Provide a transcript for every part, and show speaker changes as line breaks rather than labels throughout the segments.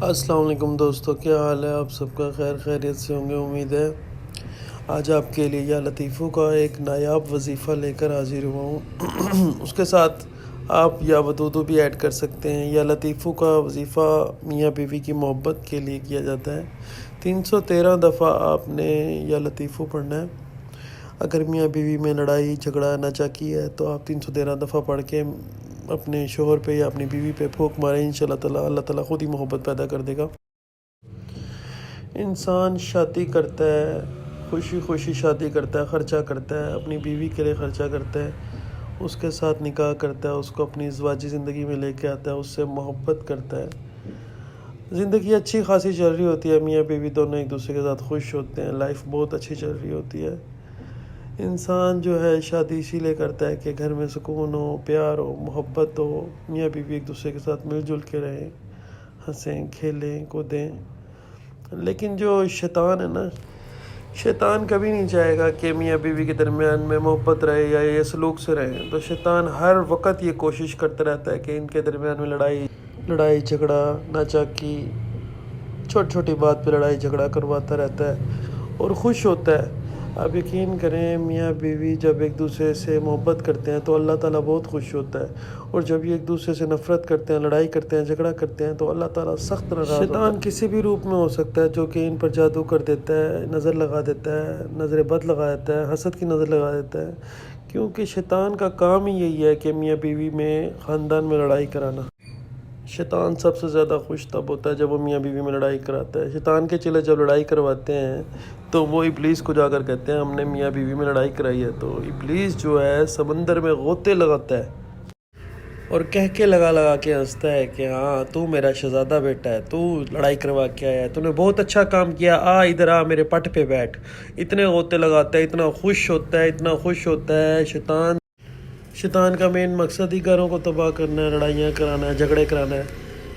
السلام علیکم دوستو، کیا حال ہے؟ آپ سب کا خیریت سے ہوں گے، امید ہے۔ آج آپ کے لیے یا لطیفوں کا ایک نایاب وظیفہ لے کر حاضر ہوا ہوں۔ اس کے ساتھ آپ یا ودودو بھی ایڈ کر سکتے ہیں۔ یا لطیفوں کا وظیفہ میاں بیوی کی محبت کے لیے کیا جاتا ہے۔ 313 دفعہ آپ نے یا لطیفوں پڑھنا ہے۔ اگر میاں بیوی میں لڑائی جھگڑا ناچاکی ہے تو آپ 313 دفعہ پڑھ کے اپنے شوہر پہ یا اپنی بیوی پہ پھونک ماریں، انشاءاللہ تعالیٰ اللہ تعالیٰ خود ہی محبت پیدا کر دے گا۔ انسان شادی کرتا ہے، خوشی خوشی شادی کرتا ہے، خرچہ کرتا ہے، اپنی بیوی کے لیے خرچہ کرتا ہے، اس کے ساتھ نکاح کرتا ہے، اس کو اپنی ازدواجی زندگی میں لے کے آتا ہے، اس سے محبت کرتا ہے۔ زندگی اچھی خاصی چل رہی ہوتی ہے، میاں بیوی دونوں ایک دوسرے کے ساتھ خوش ہوتے ہیں، لائف بہت اچھی چل رہی ہوتی ہے۔ انسان جو ہے شادی اسی لیے کرتا ہے کہ گھر میں سکون ہو، پیار ہو، محبت ہو، میاں بیوی ایک دوسرے کے ساتھ مل جل کے رہیں، ہنسیں کھیلیں کودیں۔ لیکن جو شیطان ہے نا، شیطان کبھی نہیں چاہے گا کہ میاں بیوی کے درمیان میں محبت رہے یا یہ سلوک سے رہیں۔ تو شیطان ہر وقت یہ کوشش کرتا رہتا ہے کہ ان کے درمیان میں لڑائی جھگڑا ناچاکی، چھوٹی چھوٹی بات پہ لڑائی جھگڑا کرواتا رہتا ہے اور خوش ہوتا ہے۔ آپ یقین کریں، میاں بیوی جب ایک دوسرے سے محبت کرتے ہیں تو اللہ تعالیٰ بہت خوش ہوتا ہے، اور جب یہ ایک دوسرے سے نفرت کرتے ہیں، لڑائی کرتے ہیں، جھگڑا کرتے ہیں تو اللہ تعالیٰ سخت ناراض ہوتا ہے۔ شیطان کسی بھی روپ میں ہو سکتا ہے جو کہ ان پر جادو کر دیتا ہے، نظر لگا دیتا ہے، نظر بد لگا دیتا ہے، حسد کی نظر لگا دیتا ہے، کیونکہ شیطان کا کام ہی یہی ہے کہ میاں بیوی میں، خاندان میں لڑائی کرانا۔ شیطان سب سے زیادہ خوش تب ہوتا ہے جب وہ میاں بیوی میں لڑائی کراتا ہے۔ شیطان کے چلے جب لڑائی کرواتے ہیں تو وہ ابلیس کو جا کر کہتے ہیں ہم نے میاں بیوی میں لڑائی کرائی ہے، تو ابلیس جو ہے سمندر میں غوطے لگاتا ہے اور کہہ کے لگا کے ہنستا ہے کہ ہاں تو میرا شہزادہ بیٹا ہے، تو لڑائی کروا کے آیا ہے، تو نے بہت اچھا کام کیا، ادھر آ میرے پٹ پہ بیٹھ۔ اتنے غوطے لگاتا ہے، اتنا خوش ہوتا ہے، اتنا خوش ہوتا ہے۔ شیطان کا مین مقصد ہی گھروں کو تباہ کرنا ہے، لڑائیاں کرانا ہے، جھگڑے کرانا ہے۔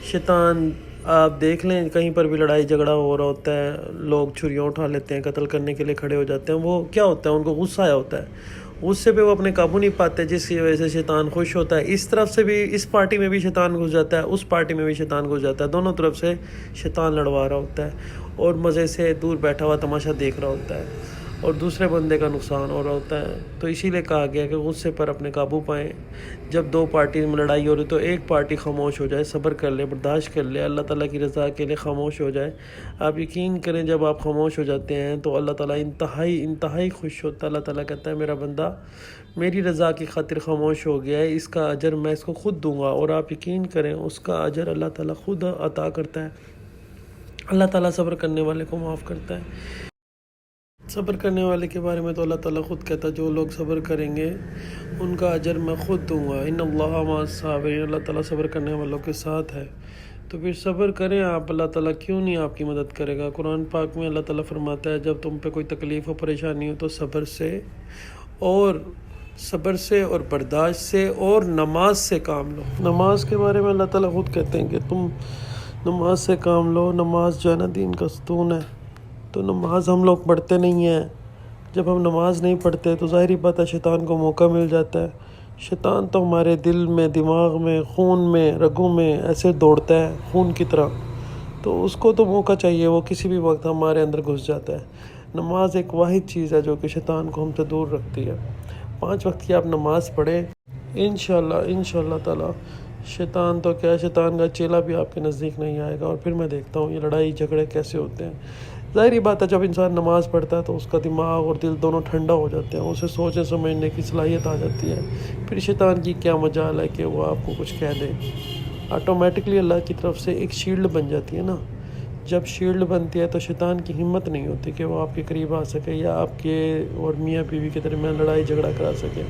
شیطان آپ دیکھ لیں کہیں پر بھی لڑائی جھگڑا ہو رہا ہوتا ہے، لوگ چھریاں اٹھا لیتے ہیں، قتل کرنے کے لیے کھڑے ہو جاتے ہیں، وہ کیا ہوتا ہے؟ ان کو غصہ آیا ہوتا ہے، غصے پہ وہ اپنے قابو نہیں پاتے، جس کی وجہ سے شیطان خوش ہوتا ہے۔ اس طرف سے بھی، اس پارٹی میں بھی شیطان گھس جاتا ہے، اس پارٹی میں بھی شیطان گھس جاتا ہے، دونوں طرف سے شیطان لڑوا رہا ہوتا ہے اور مزے سے دور بیٹھا ہوا تماشا دیکھ رہا ہوتا ہے اور دوسرے بندے کا نقصان ہو رہا ہوتا ہے۔ تو اسی لیے کہا گیا کہ غصے پر اپنے قابو پائیں۔ جب دو پارٹی میں لڑائی ہو رہی تو ایک پارٹی خاموش ہو جائے، صبر کر لے، برداشت کر لے، اللہ تعالیٰ کی رضا کے لیے خاموش ہو جائے۔ آپ یقین کریں جب آپ خاموش ہو جاتے ہیں تو اللہ تعالیٰ انتہائی خوش ہوتا ہے۔ اللہ تعالیٰ کہتا ہے میرا بندہ میری رضا کی خاطر خاموش ہو گیا ہے، اس کا اجر میں اس کو خود دوں گا، اور آپ یقین کریں اس کا اجر اللہ تعالیٰ خود عطا کرتا ہے۔ اللہ تعالیٰ صبر کرنے والے کو معاف کرتا ہے۔ صبر کرنے والے کے بارے میں تو اللہ تعالیٰ خود کہتا ہے جو لوگ صبر کریں گے ان کا اجر میں خود دوں گا، ان اللہ مع الصابرین، اللہ تعالیٰ صبر کرنے والوں کے ساتھ ہے۔ تو پھر صبر کریں آپ، اللہ تعالیٰ کیوں نہیں آپ کی مدد کرے گا؟ قرآن پاک میں اللہ تعالیٰ فرماتا ہے جب تم پہ کوئی تکلیف و پریشانی ہو تو صبر سے اور برداشت سے اور نماز سے کام لو۔ نماز کے بارے میں اللہ تعالیٰ خود کہتے ہیں کہ تم نماز سے کام لو، نماز جو ہے نا دین کا ستون ہے۔ تو نماز ہم لوگ پڑھتے نہیں ہیں، جب ہم نماز نہیں پڑھتے تو ظاہری بات ہے شیطان کو موقع مل جاتا ہے۔ شیطان تو ہمارے دل میں، دماغ میں، خون میں، رگوں میں ایسے دوڑتا ہے خون کی طرح، تو اس کو تو موقع چاہیے، وہ کسی بھی وقت ہمارے اندر گھس جاتا ہے۔ نماز ایک واحد چیز ہے جو کہ شیطان کو ہم سے دور رکھتی ہے۔ 5 وقت کی آپ نماز پڑھیں، انشاءاللہ تعالی شیطان تو کیا، شیطان کا چیلا بھی آپ کے نزدیک نہیں آئے گا۔ اور پھر میں دیکھتا ہوں یہ لڑائی جھگڑے کیسے ہوتے ہیں۔ ظاہری بات ہے جب انسان نماز پڑھتا ہے تو اس کا دماغ اور دل دونوں ٹھنڈا ہو جاتے ہیں، اسے سوچنے سمجھنے کی صلاحیت آ جاتی ہے۔ پھر شیطان کی کیا مجال ہے کہ وہ آپ کو کچھ کہہ دے؟ آٹومیٹکلی اللہ کی طرف سے ایک شیلڈ بن جاتی ہے نا۔ جب شیلڈ بنتی ہے تو شیطان کی ہمت نہیں ہوتی کہ وہ آپ کے قریب آ سکے یا آپ کے اور میاں بیوی کے درمیان لڑائی جھگڑا کرا سکے۔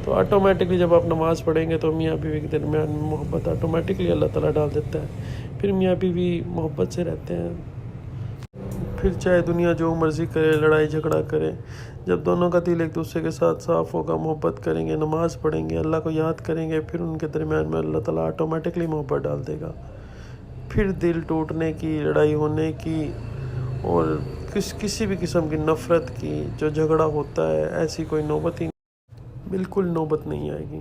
تو آٹومیٹکلی جب آپ نماز پڑھیں گے تو میاں بیوی کے درمیان محبت آٹومیٹکلی اللہ تعالیٰ ڈال دیتا ہے، پھر میاں بیوی محبت سے رہتے ہیں۔ پھر چاہے دنیا جو مرضی کرے، لڑائی جھگڑا کرے، جب دونوں کا دل ایک دوسرے کے ساتھ صاف ہوگا، محبت کریں گے، نماز پڑھیں گے، اللہ کو یاد کریں گے، پھر ان کے درمیان میں اللہ تعالیٰ آٹومیٹکلی محبت ڈال دے گا۔ پھر دل ٹوٹنے کی، لڑائی ہونے کی اور کسی بھی قسم کی نفرت کی، جو جھگڑا ہوتا ہے، ایسی کوئی نوبت ہی بالکل نوبت نہیں آئے گی۔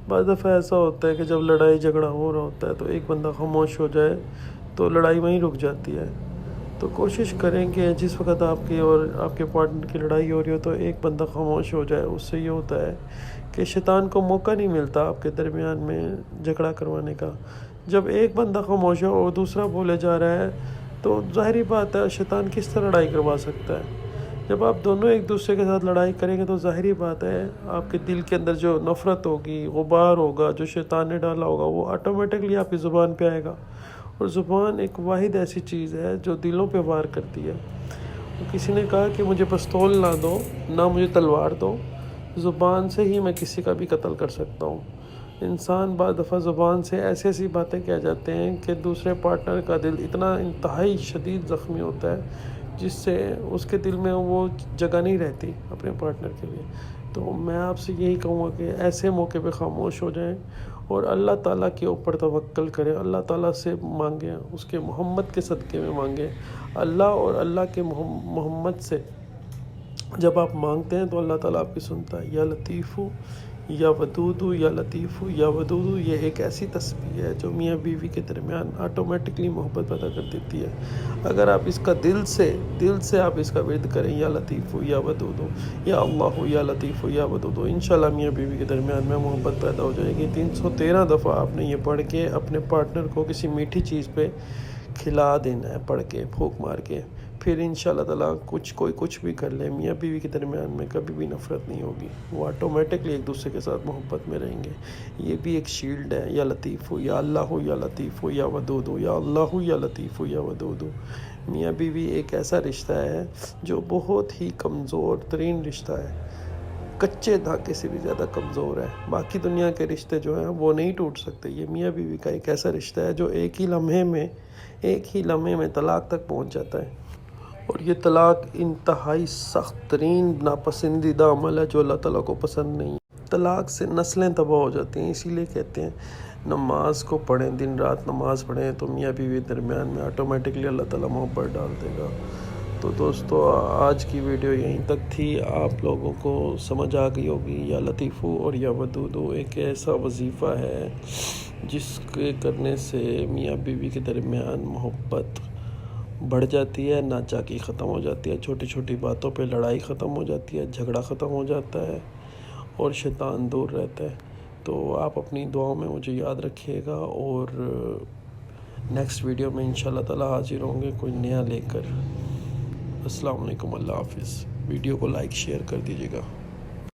بعض دفعہ ایسا ہوتا ہے کہ جب لڑائی جھگڑا ہو رہا ہوتا ہے تو ایک بندہ خاموش ہو جائے تو لڑائی وہیں رک جاتی ہے۔ تو کوشش کریں کہ جس وقت آپ کی اور آپ کے پارٹنر کی لڑائی ہو رہی ہو تو ایک بندہ خاموش ہو جائے۔ اس سے یہ ہوتا ہے کہ شیطان کو موقع نہیں ملتا آپ کے درمیان میں جھگڑا کروانے کا۔ جب ایک بندہ خاموش ہے اور دوسرا بولے جا رہا ہے تو ظاہری بات ہے شیطان کس طرح لڑائی کروا سکتا ہے۔ جب آپ دونوں ایک دوسرے کے ساتھ لڑائی کریں گے تو ظاہری بات ہے آپ کے دل کے اندر جو نفرت ہوگی، غبار ہوگا، جو شیطان نے ڈالا ہوگا وہ آٹومیٹکلی آپ کی زبان پہ آئے گا۔ اور زبان ایک واحد ایسی چیز ہے جو دلوں پہ وار کرتی ہے۔ کسی نے کہا کہ مجھے پستول نہ دو، نہ مجھے تلوار دو، زبان سے ہی میں کسی کا بھی قتل کر سکتا ہوں۔ انسان بعض دفعہ زبان سے ایسی ایسی باتیں کہہ جاتے ہیں کہ دوسرے پارٹنر کا دل اتنا انتہائی شدید زخمی ہوتا ہے جس سے اس کے دل میں وہ جگہ نہیں رہتی اپنے پارٹنر کے لیے۔ تو میں آپ سے یہی کہوں گا کہ ایسے موقع پہ خاموش ہو جائیں اور اللہ تعالیٰ کے اوپر توکل کریں، اللہ تعالیٰ سے مانگیں، اس کے محمد کے صدقے میں مانگیں۔ اللہ اور اللہ کے محمد سے جب آپ مانگتے ہیں تو اللہ تعالیٰ آپ کی سنتا ہے۔ یا لطیفو یا ودودو، یا لطیفو یا ودودو، یہ ایک ایسی تسبیح ہے جو میاں بیوی کے درمیان آٹومیٹکلی محبت پیدا کر دیتی ہے۔ اگر آپ اس کا دل سے آپ اس کا ورد کریں، یا لطیفو یا ودودو، یا اللہ یا لطیفو یا ودودو، انشاءاللہ میاں بیوی کے درمیان میں محبت پیدا ہو جائے گی۔ 313 دفعہ آپ نے یہ پڑھ کے اپنے پارٹنر کو کسی میٹھی چیز پہ کھلا دینا ہے، پڑھ کے پھونک مار کے، پھر انشاءاللہ تعالیٰ کوئی کچھ بھی کر لے میاں بیوی کے درمیان میں کبھی بھی نفرت نہیں ہوگی، وہ آٹومیٹکلی ایک دوسرے کے ساتھ محبت میں رہیں گے۔ یہ بھی ایک شیلڈ ہے۔ یا لطیف ہو، یا اللہ ہو، یا لطیف ہو یا ودود ہو، یا اللہ ہو یا لطیف ہو یا ودود ہو۔ میاں بیوی ایک ایسا رشتہ ہے جو بہت ہی کمزور ترین رشتہ ہے، کچے دھاگے سے بھی زیادہ کمزور ہے۔ باقی دنیا کے رشتے جو ہیں وہ نہیں ٹوٹ سکتے، یہ میاں بیوی کا ایک ایسا رشتہ ہے جو ایک ہی لمحے میں طلاق تک پہنچ جاتا ہے۔ اور یہ طلاق انتہائی سخت ترین ناپسندیدہ عمل ہے جو اللہ تعالیٰ کو پسند نہیں ہے۔ طلاق سے نسلیں تباہ ہو جاتی ہیں، اسی لیے کہتے ہیں نماز کو پڑھیں، دن رات نماز پڑھیں تو میاں بیوی درمیان میں آٹومیٹکلی اللہ تعالیٰ محبت ڈال دے گا۔ تو دوستو آج کی ویڈیو یہیں تک تھی، آپ لوگوں کو سمجھ آ گئی ہوگی۔ یا لطیفو اور یا ودودو ایک ایسا وظیفہ ہے جس کے کرنے سے میاں بیوی کے درمیان محبت بڑھ جاتی ہے، نہ چاکی ختم ہو جاتی ہے، چھوٹی چھوٹی باتوں پہ لڑائی ختم ہو جاتی ہے، جھگڑا ختم ہو جاتا ہے اور شیطان دور رہتا ہے۔ تو آپ اپنی دعاؤں میں مجھے یاد رکھیے گا اور نیکسٹ ویڈیو میں انشاءاللہ تعالیٰ حاضر ہوں گے کوئی نیا لے کر۔ السلام علیکم، اللہ حافظ۔ ویڈیو کو لائک شیئر کر دیجیے گا۔